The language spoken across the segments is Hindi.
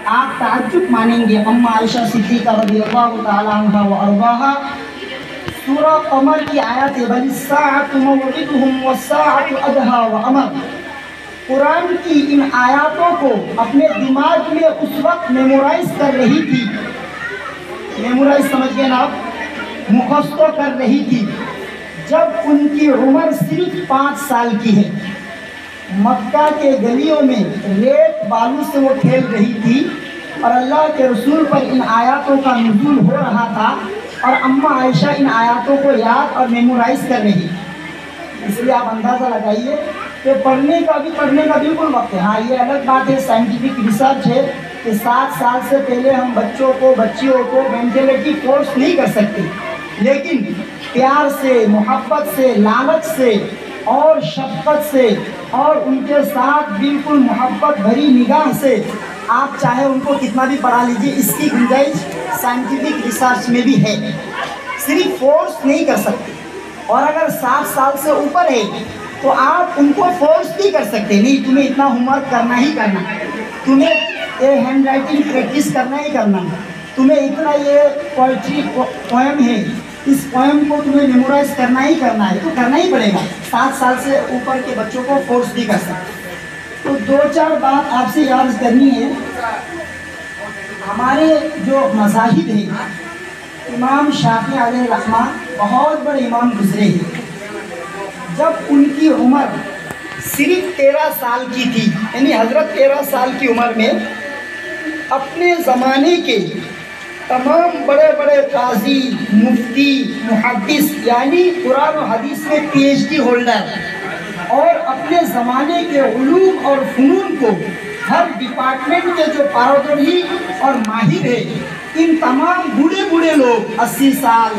आप ताज्जुब मानेंगे। अम्मा आयशा सिद्दीक़ा रज़ियल्लाहु तआला अन्हा व अर्ज़ाहा सूरह कमर की आयत है, बलिस्साअतु मौइदुहुम वस्साअतु अदहा व अमर। कुरान की इन आयतों को अपने दिमाग में उस वक्त मेमोराइज कर रही थी, मेमोराइज समझ गए ना आप, मुखस्त कर रही थी, जब उनकी उम्र सिर्फ 5 साल की है। मक्का के गलियों में रेत बालू से वो खेल रही थी और अल्लाह के रसूल पर इन आयतों का नुज़ूल हो रहा था और अम्मा आयशा इन आयतों को याद और मेमोराइज कर रही। इसलिए आप अंदाज़ा लगाइए कि पढ़ने का बिल्कुल वक्त है। हाँ, ये अलग बात है, साइंटिफिक रिसर्च है कि 7 साल से पहले हम बच्चों को बच्चियों को मेंटलिटी फोर्स नहीं कर सकते, लेकिन प्यार से, मोहब्बत से, लालच से और शफ़क़त से और उनके साथ बिल्कुल मोहब्बत भरी निगाह से आप चाहे उनको कितना भी पढ़ा लीजिए, इसकी गुंजाइश साइंटिफिक रिसर्च में भी है। सिर्फ फोर्स नहीं कर सकते, और अगर 7 साल से ऊपर है तो आप उनको फोर्स नहीं कर सकते, नहीं तुम्हें इतना होमवर्क करना ही करना, तुम्हें ये हैंड राइटिंग प्रैक्टिस करना ही करना, तुम्हें इतना ये पोइट्री पोएम है, इस पोएम को तुम्हें मेमोराइज करना ही करना है, तो करना ही पड़ेगा। 7 साल से ऊपर के बच्चों को फोर्स नहीं कर सकते। तो 2-4 बात आपसे याद करनी है। हमारे जो मज़ाहिब हैं, इमाम शाफ़ी अलैहि रहमान बहुत बड़े इमाम गुजरे हैं। जब उनकी उम्र सिर्फ 13 साल की थी, यानी हज़रत 13 साल की उम्र में अपने ज़माने के तमाम बड़े बड़े काजी, मुफ्ती, मुहद्दिस यानी कुरान और हदीस में PhD होल्डर और अपने ज़माने के उलूम और फ़नून को हर डिपार्टमेंट के जो पारदर्शी और माहिर है, इन तमाम बूढ़े बूढ़े लोग 80 साल,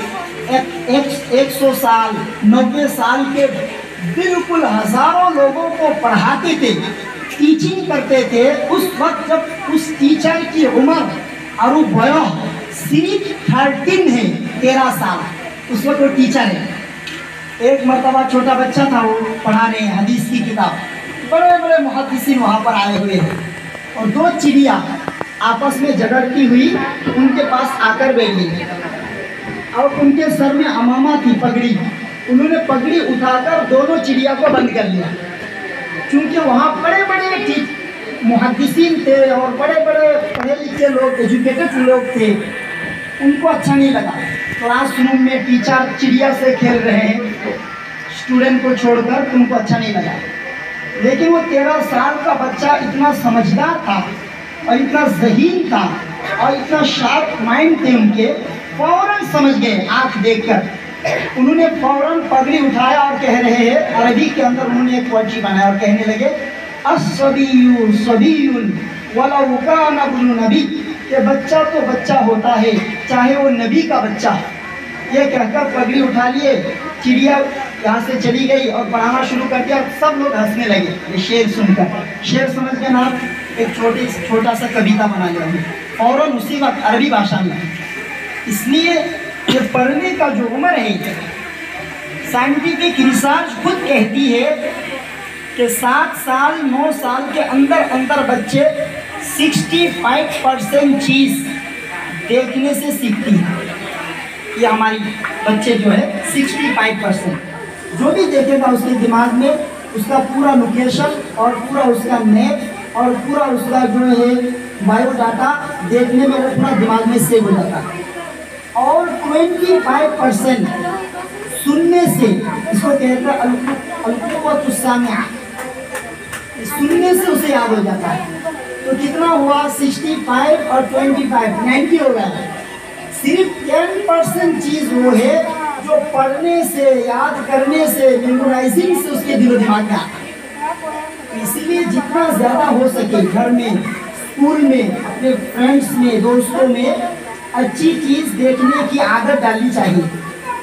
100 साल, 90 साल के बिल्कुल हज़ारों लोगों को पढ़ाते थे, टीचिंग करते थे। उस वक्त जब उस टीचर की उम्र और वयः सिर्फ 13 है, 13 साल, उस वक्त वो टीचर है। एक मरतबा छोटा बच्चा था, वो पढ़ा रहे हैं हदीस की किताब, बड़े बड़े मुहद्दिसीन वहाँ पर आए हुए हैं और 2 चिड़िया आपस में झगड़ती हुई उनके पास आकर बैठ गई और उनके सर में अमामा थी, पगड़ी। उन्होंने पगड़ी उठाकर दोनों चिड़िया को बंद कर लिया। चूँकि वहाँ बड़े बड़े मुहद्दिसीन थे और बड़े बड़े पढ़े लिखे लोग, एजुकेटेड लोग थे, उनको अच्छा नहीं लगा। क्लासरूम में टीचर चिड़िया से खेल रहे हैं स्टूडेंट को छोड़कर, उनको अच्छा नहीं लगा। लेकिन वो 13 साल का बच्चा इतना समझदार था और इतना ज़हीन था और इतना शार्प माइंड थे उनके, फ़ौरन समझ गए। आँख देखकर उन्होंने फ़ौरन पगड़ी उठाया और कह रहे हैं, अरबी के अंदर उन्होंने एक पोएट्री बनाया और कहने लगे, अस्सबिय्यु सबिय्युन वलौ काना इब्नु नबी, कि बच्चा तो बच्चा होता है चाहे वो नबी का बच्चा। ये कहकर पगड़ी उठा लिए, चिड़िया यहाँ से चली गई और पढ़ाना शुरू कर दिया। सब लोग हंसने लगे ये शेर सुनकर। शेर समझ के ना एक छोटा सा कविता बना लिया और उसी वक्त अरबी भाषा में। इसलिए ये पढ़ने का जो उम्र है, साइंटिफिक रिसर्च खुद कहती है कि 7 साल 9 साल के अंदर बच्चे 65% चीज़ देखने से सीखती हैं। ये हमारी बच्चे जो है 65% जो भी देखेगा उसके दिमाग में उसका पूरा लोकेशन और पूरा उसका मैप और पूरा उसका जो है बायोडाटा देखने में वो पूरा दिमाग में सेव हो जाता है। और 25% सुनने से, इसको कहते हैं अल-क़ुव्वतुस सामिआ, सुनने से उसे याद हो जाता है। तो कितना हुआ, 65 और 25 90 हो गया। सिर्फ 10% चीज़ वो है जो पढ़ने से, याद करने से, मेमोराइजिंग से उसके दिलो दिमाग में आता है। इसीलिए जितना ज़्यादा हो सके घर में, स्कूल में, अपने फ्रेंड्स में, दोस्तों में अच्छी चीज़ देखने की आदत डालनी चाहिए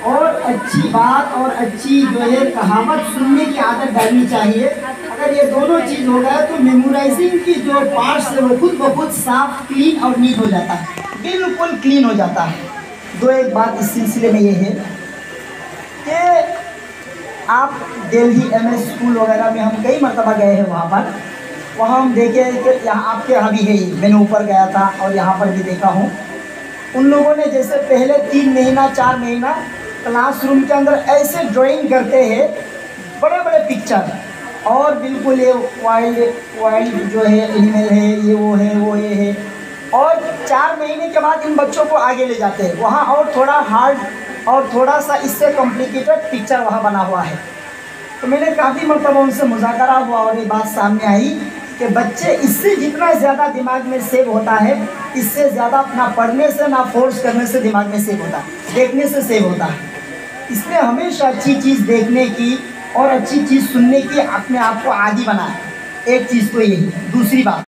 और अच्छी बात और अच्छी जो है कहावत सुनने की आदत डालनी चाहिए। अगर ये दोनों चीज़ हो गया तो मेमोराइजिंग की जो पार्ट्स है वो खुद ब खुद साफ, क्लीन और नीट हो जाता है, बिल्कुल क्लीन हो जाता है। एक बात इस सिलसिले में ये है कि आप दिल्ली MS स्कूल वगैरह में हम कई मरतबा गए हैं, वहाँ पर वहाँ हम देखे कि यहाँ आपके यहाँ भी है ही, मैंने ऊपर गया था और यहाँ पर भी देखा हूँ। उन लोगों ने जैसे पहले 3 महीना 4 महीना क्लासरूम के अंदर ऐसे ड्राइंग करते हैं, बड़े बड़े पिक्चर, और बिल्कुल ये वाइल्ड वाइल्ड जो है एनिमल है, ये वो है वो ये है, और 4 महीने के बाद इन बच्चों को आगे ले जाते हैं वहाँ, और थोड़ा हार्ड और थोड़ा सा इससे कॉम्प्लिकेटेड पिक्चर वहाँ बना हुआ है। तो मैंने काफ़ी मरतबा उनसे मुज़ाकरा हुआ और ये बात सामने आई कि बच्चे इससे जितना ज़्यादा दिमाग में सेव होता है, इससे ज़्यादा ना पढ़ने से ना फोर्स करने से दिमाग में सेव होता है, देखने से सेव होता है। इसलिए हमेशा अच्छी चीज़ देखने की और अच्छी चीज़ सुनने की अपने आप को आदी बनाए। एक चीज़ तो यही। दूसरी बात,